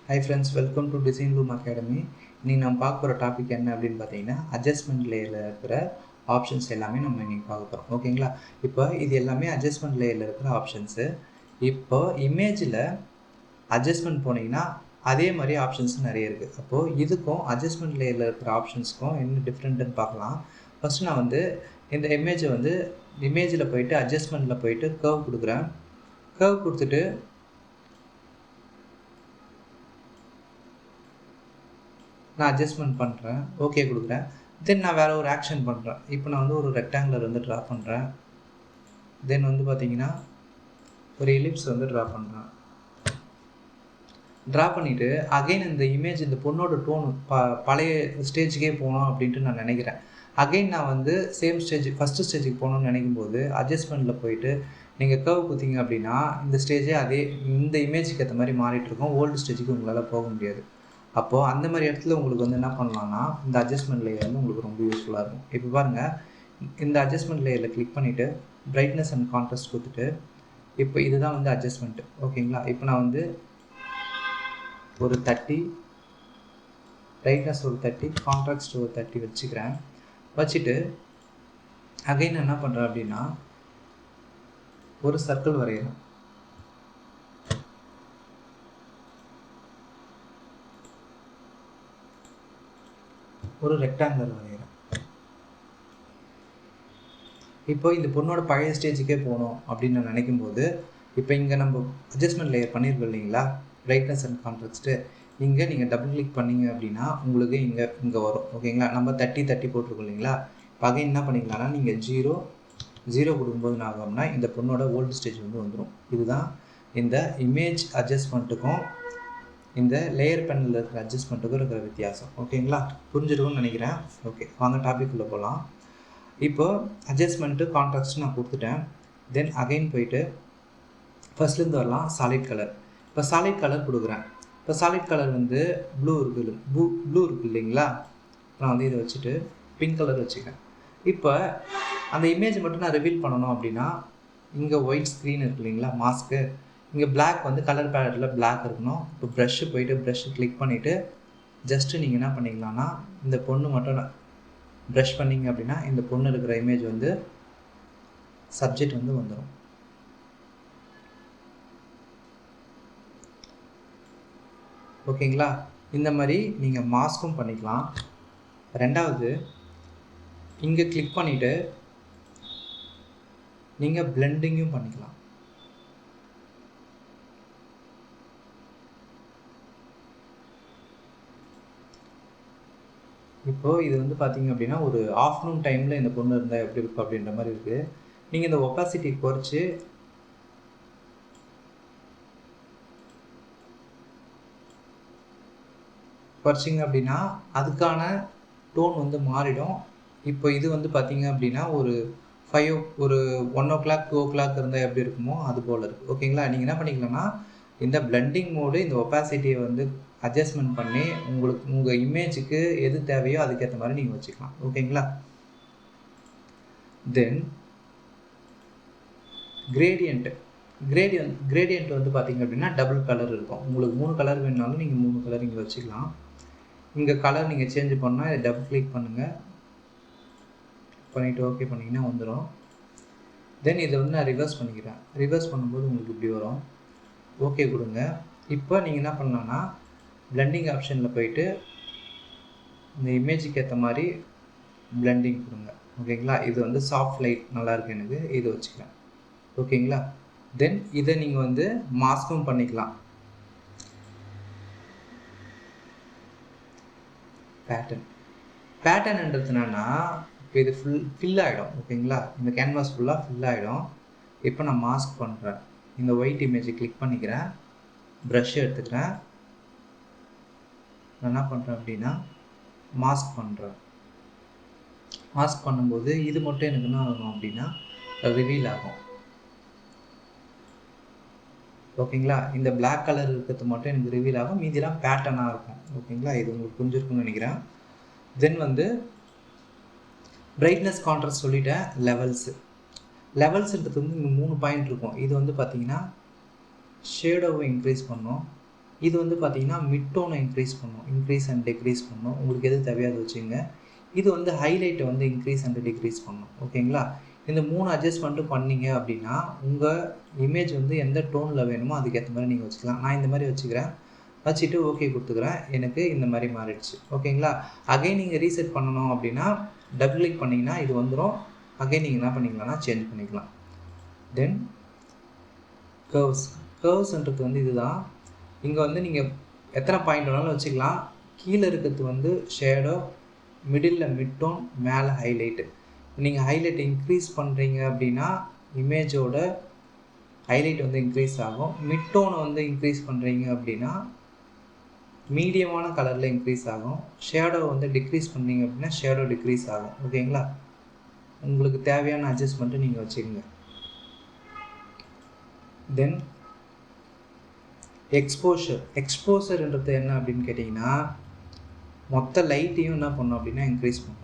Hi friends, welcome to Design Loom Academy. இன்னைக்கு நம்ம பார்க்க போகிற டாபிக் என்ன அப்படின்னு பார்த்தீங்கன்னா அட்ஜஸ்ட்மெண்ட் லேயரில் இருக்கிற ஆப்ஷன்ஸ் எல்லாமே நம்ம இன்னைக்கு பார்க்க போகிறோம். ஓகேங்களா? இப்போ இது எல்லாமே அட்ஜஸ்ட்மெண்ட் லேயரில் இருக்கிற ஆப்ஷன்ஸு. இப்போ இமேஜில் அட்ஜஸ்ட்மெண்ட் போனீங்கன்னா அதே மாதிரி ஆப்ஷன்ஸ் நிறைய இருக்குது. அப்போது இதுக்கும் அட்ஜஸ்ட்மெண்ட் லேயரில் இருக்கிற ஆப்ஷன்ஸ்க்கும் என்ன டிஃப்ரெண்ட்டுன்னு பார்க்கலாம். ஃபஸ்ட்டு நான் இந்த இமேஜில் போயிட்டு அட்ஜஸ்ட்மெண்ட்டில் போயிட்டு கர்வ் கொடுக்குறேன். கர்வ் கொடுத்துட்டு நான் அட்ஜஸ்ட்மெண்ட் பண்ணுறேன், ஓகே கொடுக்குறேன். தென் நான் வேறு ஒரு ஆக்ஷன் பண்ணுறேன். இப்போ நான் ஒரு ரெக்டாங்குலர் ட்ரா பண்ணுறேன். தென் பார்த்தீங்கன்னா ஒரு எலிப்ஸ் ட்ரா பண்ணுறேன். ட்ரா பண்ணிவிட்டு அகைன் இந்த இமேஜ் இந்த பொண்ணோட டோன் பழைய ஸ்டேஜுக்கே போகணும் அப்படின்ட்டு நான் நினைக்கிறேன். அகைன் நான் சேம் ஸ்டேஜ் ஃபஸ்ட்டு ஸ்டேஜுக்கு போகணுன்னு நினைக்கும் போது அட்ஜஸ்ட்மெண்ட்டில் போயிட்டு நீங்கள் கர்வ் கொடுத்தீங்க அப்படின்னா இந்த ஸ்டேஜே இந்த இமேஜுக்கு ஏற்ற மாதிரி மாறிட்டுருக்கோம். ஓல்டு ஸ்டேஜுக்கு உங்களால் போக முடியாது. அப்போது அந்த மாதிரி இடத்துல உங்களுக்கு என்ன பண்ணலான்னா இந்த அட்ஜஸ்ட்மெண்ட் லேயர் உங்களுக்கு ரொம்ப யூஸ்ஃபுல்லாக இருக்கும். இப்போ பாருங்கள், இந்த அட்ஜஸ்ட்மெண்ட் லேயரில் கிளிக் பண்ணிவிட்டு பிரைட்னஸ் அண்ட் கான்ட்ராஸ்ட் கொடுத்துட்டு இப்போ இதுதான் அட்ஜஸ்ட்மெண்ட்டு. ஓகேங்களா? இப்போ நான் ஒரு 30, பிரைட்னஸ் ஒரு 30, கான்ட்ராஸ்ட் ஒரு 30 வச்சுக்கிறேன். வச்சுட்டு அகைன் என்ன பண்ணுறேன் அப்படின்னா ஒரு சர்க்கிள் வரைகிறேன். ஒரு ரெக்டாங்குலர் வரைகிறேன். இப்போ இந்த பொண்ணோட பழைய ஸ்டேஜுக்கே போகணும் அப்படின்னு நான் நினைக்கும் போது இப்போ இங்கே நம்ம அட்ஜஸ்ட்மெண்ட் லேயர் பண்ணியிருக்கோம் இல்லைங்களா, பிரைட்னஸ் அண்ட் கான்ட்ராஸ்ட்டு. இங்கே நீங்கள் டபுள் கிளிக் பண்ணிங்க அப்படின்னா உங்களுக்கு இங்கே வரும். ஓகேங்களா? நம்ம 30 போட்டிருக்கோம் இல்லைங்களா. இப்போ அகைன் என்ன பண்ணிக்கலாம்னா நீங்கள் 0 கொடுக்கும்போது என்ன ஆகும்னா இந்த பொண்ணோட ஓல்டு ஸ்டேஜ் வந்துடும். இதுதான் இந்த இமேஜ் அட்ஜஸ்ட்மெண்ட்டுக்கும் இந்த லேயர் பேனலில் இருக்கிற அட்ஜஸ்ட்மெண்ட்டுக்கும் இருக்கிற வித்தியாசம். ஓகேங்களா? புரிஞ்சிருக்கும்னு நினைக்கிறேன். ஓகே, வாங்க டாபிக்குள்ளே போகலாம். இப்போது அட்ஜஸ்ட்மெண்ட்டு கான்ட்ராஸ்ட் நான் கொடுத்துட்டேன். தென் அகைன் போயிட்டு ஃபஸ்ட்லேருந்து வரலாம். Solid colour. இப்போ சாலிட் கலர் கொடுக்குறேன். இப்போ சாலிட் கலர் ப்ளூ இருக்குது இல்லைங்களா. நான் இதை வச்சுட்டு பிங்க் கலர் வச்சுக்கிறேன். இப்போ அந்த இமேஜ் மட்டும் நான் ரிவீல் பண்ணணும் அப்படின்னா இங்கே ஒயிட் ஸ்க்ரீன் இருக்குது இல்லைங்களா, மாஸ்க்கு. இங்கே பிளாக் கலர் பேலட்டில் பிளாக் இருக்கணும். இப்போ ப்ரஷ்ஷு போயிட்டு ப்ரஷ்ஷு கிளிக் பண்ணிவிட்டு ஜஸ்ட்டு நீங்கள் என்ன பண்ணிக்கலாம்னா இந்த பொண்ணு மட்டும் ப்ரஷ் பண்ணிங்க அப்படின்னா இந்த பொண்ணு இருக்கிற இமேஜ் சப்ஜெக்ட் வந்துடும். ஓகேங்களா? இந்த மாதிரி நீங்கள் மாஸ்க்கும் பண்ணிக்கலாம். ரெண்டாவது இங்கே கிளிக் பண்ணிவிட்டு நீங்கள் பிளெண்டிங்கும் பண்ணிக்கலாம். இப்போது இது பார்த்தீங்க அப்படின்னா ஒரு ஆஃப்டர்நூன் டைமில் இந்த பொண்ணு இருந்தால் எப்படி இருக்கும் அப்படின்ற மாதிரி இருக்குது. நீங்கள் இந்த ஒப்பாசிட்டி குறைச்சிங்க அப்படின்னா அதுக்கான டோன் மாறிடும். இப்போ இது பார்த்தீங்க அப்படின்னா ஒரு 1 o'clock 2 o'clock இருந்தால் எப்படி இருக்குமோ அது போல் இருக்குது. ஓகேங்களா? நீங்கள் என்ன பண்ணிக்கலாம்னா இந்த பிளெண்டிங் மோடு இந்த ஒப்பாசிட்டியை அட்ஜஸ்ட்மெண்ட் பண்ணி உங்கள் இமேஜுக்கு எது தேவையோ அதுக்கேற்ற மாதிரி நீங்கள் வச்சுக்கலாம். ஓகேங்களா? தென் கிரேடியன்ட் பார்த்தீங்க அப்படின்னா டபுள் கலர் இருக்கும். உங்களுக்கு 3 கலர் வேணுனாலும் நீங்கள் 3 கலர் இங்கே வச்சுக்கலாம். இங்கே கலர் நீங்கள் சேஞ்ச் பண்ணால் இதை டபுள் கிளிக் பண்ணுங்கள். பண்ணிவிட்டு ஓகே பண்ணிங்கன்னா வந்துடும். தென் இதை நான் ரிவர்ஸ் பண்ணிக்கிறேன். ரிவர்ஸ் பண்ணும்போது உங்களுக்கு இப்படி வரும். ஓகே கொடுங்க. இப்போ நீங்கள் என்ன பண்ணலான்னா பிளெண்டிங் ஆப்ஷனில் போயிட்டு இந்த இமேஜுக்கு ஏற்ற மாதிரி பிளெண்டிங் கொடுங்க. ஓகேங்களா? இது சாஃப்ட் லைட் நல்லாயிருக்கு, எனக்கு இதை வச்சுக்கிறேன். ஓகேங்களா? தென் இதை நீங்கள் மாஸ்க்கும் பண்ணிக்கலாம். பேட்டர்ன்ன்றது என்னன்னா இப்போ இது ஃபில் ஆகிடும். ஓகேங்களா? இந்த கேன்வாஸ் ஃபுல்லாக ஃபில் ஆகிடும். இப்போ நான் மாஸ்க் பண்ணுறேன். இந்த ஒயிட் இமேஜை கிளிக் பண்ணிக்கிறேன். ப்ரஷ் எடுத்துக்கிறேன். நான் என்ன பண்ணுறேன் அப்படின்னா மாஸ்க் பண்ணுறேன். மாஸ்க் பண்ணும்போது இது மட்டும் எனக்கு என்ன ஆகும் அப்படின்னா ரிவீல் ஆகும். ஓகேங்களா? இந்த பிளாக் கலர் இருக்கிறது மட்டும் எனக்கு ரிவீல் ஆகும். மீதிலாம் பேட்டர்னாக இருக்கும். ஓகேங்களா? இது உங்களுக்கு புரிஞ்சிருக்குன்னு நினைக்கிறேன். தென் பிரைட்னஸ் கான்ட்ராஸ்ட் சொல்லிட்டேன். லெவல்ஸுன்றது இங்கே 3 பாயிண்ட் இருக்கும். இது பார்த்தீங்கன்னா ஷேடோவை இன்க்ரீஸ் பண்ணும். இது வந்து பார்த்தீங்கன்னா மிட் டோனை இன்க்ரீஸ் பண்ணும், இன்க்ரீஸ் அண்ட் டிக்ரீஸ் பண்ணும். உங்களுக்கு எது தேவையோ அதை வச்சுங்க. இது வந்து ஹைலைட்டை வந்து இன்க்ரீஸ் அண்ட் டிக்ரீஸ் பண்ணும். ஓகேங்களா? இந்த 3 அட்ஜஸ்ட்மெண்ட்டும் பண்ணீங்க அப்படின்னா உங்கள் இமேஜ் வந்து எந்த டோனில் வேணுமோ அதுக்கேற்ற மாதிரி நீங்கள் வச்சுக்கலாம். நான் இந்த மாதிரி வச்சுக்கிறேன், வச்சுட்டு ஓகே கொடுத்துக்கிறேன். எனக்கு இந்த மாதிரி மாறிடுச்சு. ஓகேங்களா? அகைன் நீங்கள் ரீசெட் பண்ணணும் அப்படின்னா டபுள் கிளிக் பண்ணிங்கன்னா இது வந்துடும். அகைன் நீங்கள் என்ன பண்ணிக்கலாம்னா சேஞ்ச் பண்ணிக்கலாம். தென் கர்வ்ஸ்ன்றது வந்து இதுதான். இங்கே வந்து நீங்கள் எத்தனை பாயிண்ட் வேணாலும் வச்சுக்கலாம். கீழே இருக்கிறது வந்து ஷேடோ, மிடில் மிட் டோன், மேலே ஹைலைட்டு. நீங்கள் ஹைலைட் இன்க்ரீஸ் பண்ணுறீங்க அப்படின்னா இமேஜோட ஹைலைட் வந்து இன்க்ரீஸ் ஆகும். மிட் டோனை வந்து இன்க்ரீஸ் பண்ணுறீங்க அப்படின்னா மீடியமான கலரில் இன்க்ரீஸ் ஆகும். ஷேடோ வந்து டிக்ரீஸ் பண்ணீங்க அப்படின்னா ஷேடோ டிக்ரீஸ் ஆகும். ஓகேங்களா? உங்களுக்கு தேவையான அட்ஜஸ்ட்மெண்ட்டு நீங்கள் வச்சுக்கோங்க. தென் எக்ஸ்போஷர்ன்றது என்ன அப்படின்னு கேட்டிங்கன்னா மொத்த லைட்டையும் என்ன பண்ணும் அப்படின்னா இன்க்ரீஸ் பண்ணும்.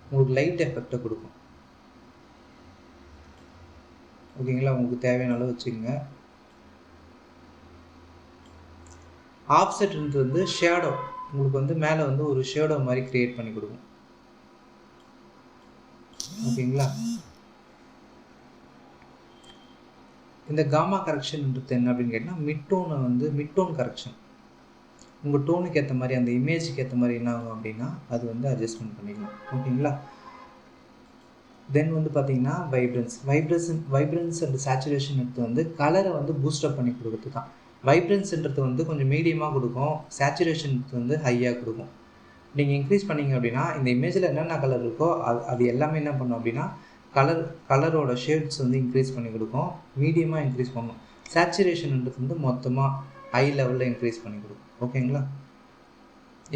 உங்களுக்கு லைட் எஃபெக்டை கொடுக்கும். ஓகேங்களா? உங்களுக்கு தேவையான அளவு வச்சுக்கோங்க. ஆஃப்செட்ன்றது வந்து ஷேடோ, உங்களுக்கு வந்து மேலே வந்து ஒரு ஷேடோ மாதிரி கிரியேட் பண்ணி கொடுக்கும். ஓகேங்களா? இந்த காமா கரெக்ஷன்ன்றது என்ன அப்படின்னு கேட்டிங்கன்னா மிட் டோன் கரெக்ஷன். உங்கள் டோனுக்கு ஏற்ற மாதிரி அந்த இமேஜுக்கு ஏற்ற மாதிரி என்ன ஆகும் அப்படின்னா அது வந்து அட்ஜஸ்ட்மெண்ட் பண்ணிக்கலாம். ஓகேங்களா? தென் வந்து பார்த்தீங்கன்னா வைப்ரன்ஸ் அண்ட் சேச்சுரேஷன் எடுத்து வந்து கலரை வந்து பூஸ்டப் பண்ணி கொடுக்குறது தான். வைப்ரன்ஸ்ன்றது வந்து கொஞ்சம் மீடியமாக கொடுக்கும், சேச்சுரேஷன் வந்து ஹையாக கொடுக்கும். நீங்கள் இன்க்ரீஸ் பண்ணிங்க அப்படின்னா இந்த இமேஜில் என்னென்ன கலர் இருக்கோ அது எல்லாமே என்ன பண்ணும் அப்படின்னா கலரோட ஷேட்ஸ் வந்து இன்க்ரீஸ் பண்ணி கொடுக்கும், மீடியமாக இன்க்ரீஸ் பண்ணும். சேச்சுரேஷன்ன்றது வந்து மொத்தமாக ஹை லெவலில் இன்க்ரீஸ் பண்ணி கொடுக்கும். ஓகேங்களா?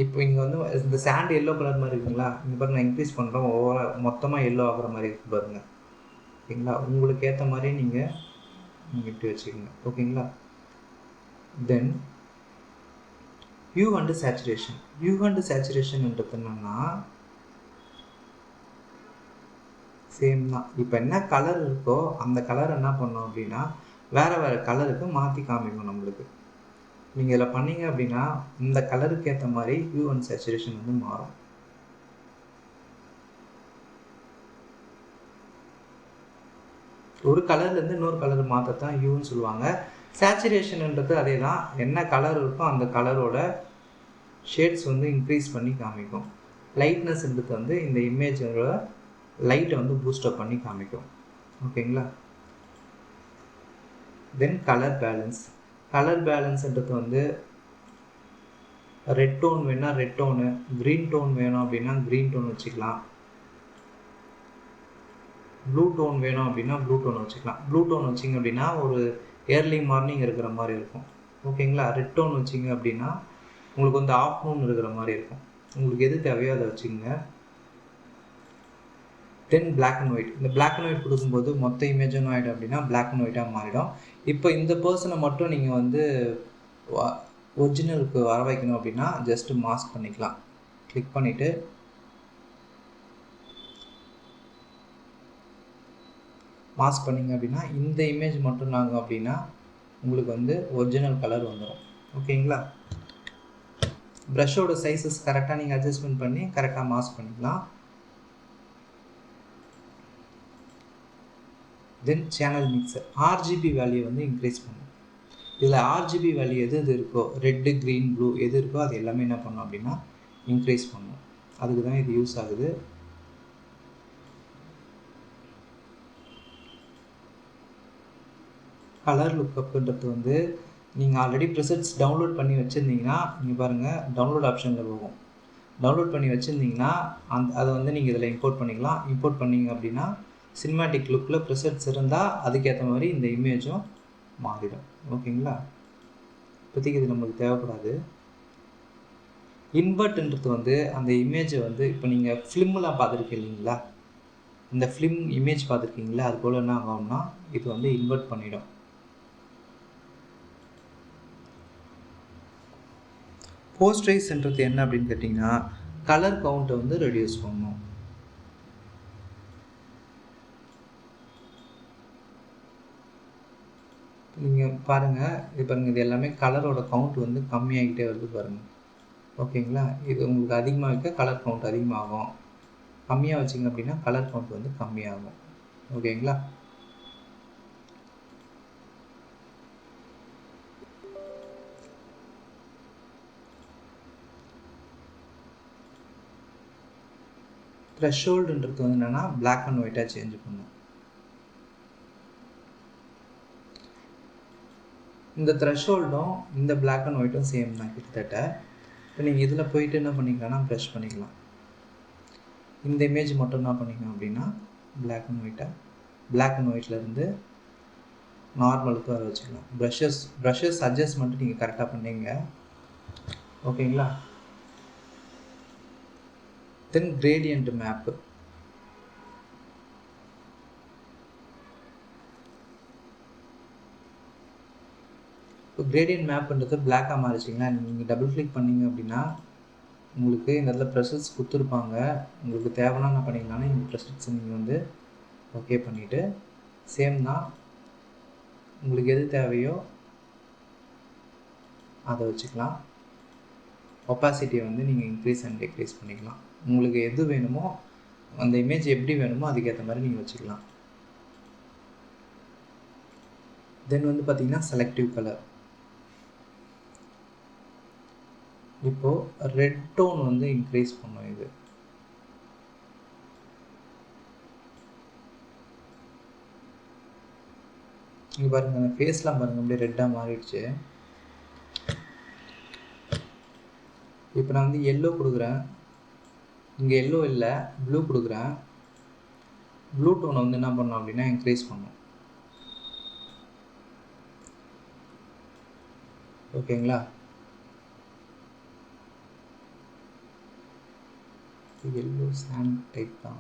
இப்போ இங்கே வந்து இந்த சாண்ட் எல்லோ கலர் மாதிரி இருக்குங்களா, இங்கே பாருங்க நான் இன்க்ரீஸ் பண்ணுறோம், மொத்தமாக எல்லோ ஆகிற மாதிரி இருக்குது பாருங்கள். ஓகேங்களா? உங்களுக்கு ஏற்ற மாதிரி நீங்கள் இப்படி வச்சுக்கோங்க. ஓகேங்களா? தென் ஹியூ அண்டு சேச்சுரேஷன்ன்றது என்னன்னா சேம் தான். இப்போ என்ன கலர் இருக்கோ அந்த கலர் என்ன பண்ணோம் அப்படின்னா வேறு கலருக்கு மாற்றி காமிக்கும் நம்மளுக்கு. நீங்கள் இதில் பண்ணீங்க அப்படின்னா இந்த கலருக்கு ஏற்ற மாதிரி ஹியூ அண்ட் சேச்சுரேஷன் வந்து மாறும். ஒரு கலர்லேருந்து இன்னொரு கலர் மாற்றத்தான் ஹியூன்னு சொல்லுவாங்க. சேச்சுரேஷன்ன்றது அதே தான். என்ன கலர் இருக்கோ அந்த கலரோட ஷேட்ஸ் வந்து இன்க்ரீஸ் பண்ணி காமிக்கும். லைட்னஸ்ன்றது வந்து இந்த இமேஜோட லைட்டை வந்து பூஸ்டப் பண்ணி காமிக்கும். ஓகேங்களா? தென் கலர் பேலன்ஸ்ன்றது வந்து ரெட் டோன் வேணா ரெட் டோனு, க்ரீன் டோன் வேணும் அப்படின்னா க்ரீன் டோன் வச்சுக்கலாம். ப்ளூ டோன் வேணும் அப்படின்னா ப்ளூ டோன் வச்சுக்கலாம். ப்ளூ டோன் வச்சிங்க அப்படின்னா ஒரு ஏர்லி மார்னிங் இருக்கிற மாதிரி இருக்கும். ஓகேங்களா? ரெட் டோன் வச்சிங்க அப்படின்னா உங்களுக்கு வந்து ஆஃப்டர்நூன் இருக்கிற மாதிரி இருக்கும். உங்களுக்கு எது தேவையோ அதை வச்சுக்கோங்க. Then black and white. இந்த பிளாக் அண்ட் ஒயிட் கொடுக்கும்போது மொத்த இமேஜும் ஆகிடும் அப்படின்னா பிளாக் அண்ட் ஒயிட்டாக மாறிடும். இப்போ இந்த பர்சனை மட்டும் நீங்கள் வந்து ஒரிஜினலுக்கு வர வைக்கணும் அப்படின்னா ஜஸ்ட்டு மாஸ்க் பண்ணிக்கலாம். கிளிக் பண்ணிவிட்டு மாஸ்க் பண்ணிங்க அப்படின்னா இந்த இமேஜ் மட்டும் நாங்கள் அப்படின்னா உங்களுக்கு வந்து ஒரிஜினல் கலர் வந்துடும். ஓகேங்களா? ப்ரஷோட சைஸஸ் கரெக்டாக நீங்கள் அட்ஜஸ்ட்மெண்ட் பண்ணி கரெக்டாக மாஸ்க் பண்ணிக்கலாம். தென் சேனல் மிக்சர் RGB வேல்யூ வந்து இன்க்ரீஸ் பண்ணும். இதில் RGB வேல்யூ எது இருக்கோ ரெட்டு, க்ரீன், ப்ளூ எது இருக்கோ அது எல்லாமே என்ன பண்ணும் அப்படின்னா இன்க்ரீஸ் பண்ணும். அதுக்கு தான் இது யூஸ் ஆகுது. கலர் லுக்கப்ன்றது வந்து நீங்கள் ஆல்ரெடி ப்ரெசெட்ஸ் டவுன்லோட் பண்ணி வச்சுருந்தீங்கன்னா நீங்கள் பாருங்கள் டவுன்லோட் ஆப்ஷனில் போகும். டவுன்லோட் பண்ணி வச்சுருந்தீங்கன்னா அதை வந்து நீங்கள் இதில் இம்போர்ட் பண்ணிக்கலாம். இம்போர்ட் பண்ணிங்க அப்படின்னா சினிமேட்டிக் லுக்கில் ப்ரெசெட்ஸ் இருந்தால் அதுக்கேற்ற மாதிரி இந்த இமேஜும் மாறிடும். ஓகேங்களா? இப்போதைக்கு இது நம்மளுக்கு தேவைப்படாது. இன்வெர்ட்ன்றது வந்து அந்த இமேஜை வந்து இப்போ நீங்கள் ஃபிலிம்லாம் பார்த்துருக்கீங்க இல்லைங்களா, இந்த ஃபிலிம் இமேஜ் பார்த்துருக்கீங்களா, அது போல் என்ன ஆகும்னா இது வந்து இன்வெர்ட் பண்ணிடும். போஸ்டரைஸ்ன்றது என்ன அப்படின்னு கேட்டிங்கன்னா கலர் கவுண்ட்டை வந்து ரெடியூஸ் பண்ணணும். நீங்கள் பாருங்கள், இது பாருங்கள், இது எல்லாமே கலரோட கவுண்ட் வந்து கம்மியாகிட்டே வருது பாருங்கள். ஓகேங்களா? இது உங்களுக்கு அதிகமாக வைக்க கலர் கவுண்ட் அதிகமாகும். கம்மியாக வச்சிங்க அப்படின்னா கலர் கவுண்ட் வந்து கம்மியாகும். ஓகேங்களா? த்ரெஷ்ஹோல்டுன்றது வந்து என்னென்னா பிளாக் அண்ட் ஒயிட்டாக சேஞ்ச் பண்ணும். இந்த த்ரெஷ்ஹோல்டும் இந்த பிளாக் அண்ட் ஒயிட்டும் சேம் தான் கிட்டத்தட்ட. இப்போ நீங்கள் இதில் போயிட்டு என்ன பண்ணிக்கலாம்னா ப்ரஷ் பண்ணிக்கலாம். இந்த இமேஜ் மட்டும் என்ன பண்ணிக்கலாம் அப்படின்னா பிளாக் அண்ட் ஒயிட்லேருந்து நார்மலுக்கு வர வச்சுக்கலாம். ப்ரஷஸ் அட்ஜஸ்ட்மெண்ட்டு நீங்கள் கரெக்டாக பண்ணீங்க. ஓகேங்களா? தென் கிரேடியன்ட் மேப்பு. இப்போ கிரேடியன்ட் மேப்புன்றது பிளாக்காக மாறிச்சிங்களா, நீங்கள் டபுள் கிளிக் பண்ணிங்க அப்படின்னா உங்களுக்கு இந்த இடத்துல ப்ரெஷர்ஸ் கொடுத்துருப்பாங்க. உங்களுக்கு தேவைன்னா என்ன பண்ணிக்கலாம்னா இந்த ப்ரெஷர்ஸை நீங்கள் வந்து ஓகே பண்ணிவிட்டு சேம் தான் உங்களுக்கு எது தேவையோ அதை வச்சுக்கலாம். ஒப்பாசிட்டியை வந்து நீங்கள் இன்க்ரீஸ் அண்ட் டிக்ரீஸ் பண்ணிக்கலாம். உங்களுக்கு எது வேணுமோ அந்த இமேஜ் எப்படி வேணுமோ அதுக்கேற்ற மாதிரி நீங்கள் வச்சுக்கலாம். தென் வந்து பார்த்தீங்கன்னா செலக்டிவ் கலர். இப்போது ரெட் டோன் வந்து இன்க்ரீஸ் பண்ணும். இது இங்கே பாருங்கள், அந்த ஃபேஸ்லாம் பாருங்கள் அப்படியே ரெட்டாக மாறிடுச்சு. இப்போ நான் வந்து எல்லோ கொடுக்குறேன். இங்கே எல்லோ இல்லை, ப்ளூ கொடுக்குறேன். ப்ளூ டோனை வந்து என்ன பண்ணோம் அப்படின்னா இன்க்ரீஸ் பண்ணும். ஓகேங்களா? எல்லோ சாண்ட் டைப் தான்.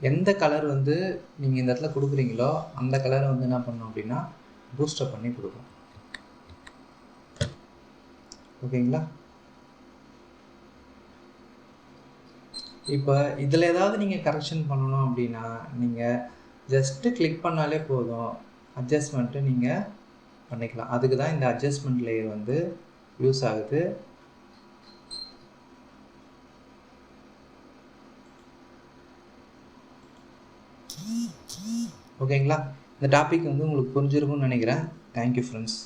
எந்த கலர் வந்து நீங்கள் இந்த இடத்துல கொடுக்குறீங்களோ அந்த கலரை வந்து என்ன பண்ணணும் அப்படின்னா பூஸ்டப் பண்ணி கொடுக்கும். ஓகேங்களா? இப்போ இதில் ஏதாவது நீங்கள் கரெக்ஷன் பண்ணணும் அப்படின்னா நீங்கள் ஜஸ்ட்டு கிளிக் பண்ணாலே போதும், அட்ஜஸ்ட்மெண்ட்டு நீங்கள் பண்ணிக்கலாம். அதுக்கு தான் இந்த அட்ஜஸ்ட்மெண்ட் லேயர் வந்து யூஸ் ஆகுது. ஓகேங்களா? இந்த டாபிக் வந்து உங்களுக்கு புரிஞ்சிருக்கும்னு நினைக்கிறேன். Thank you friends.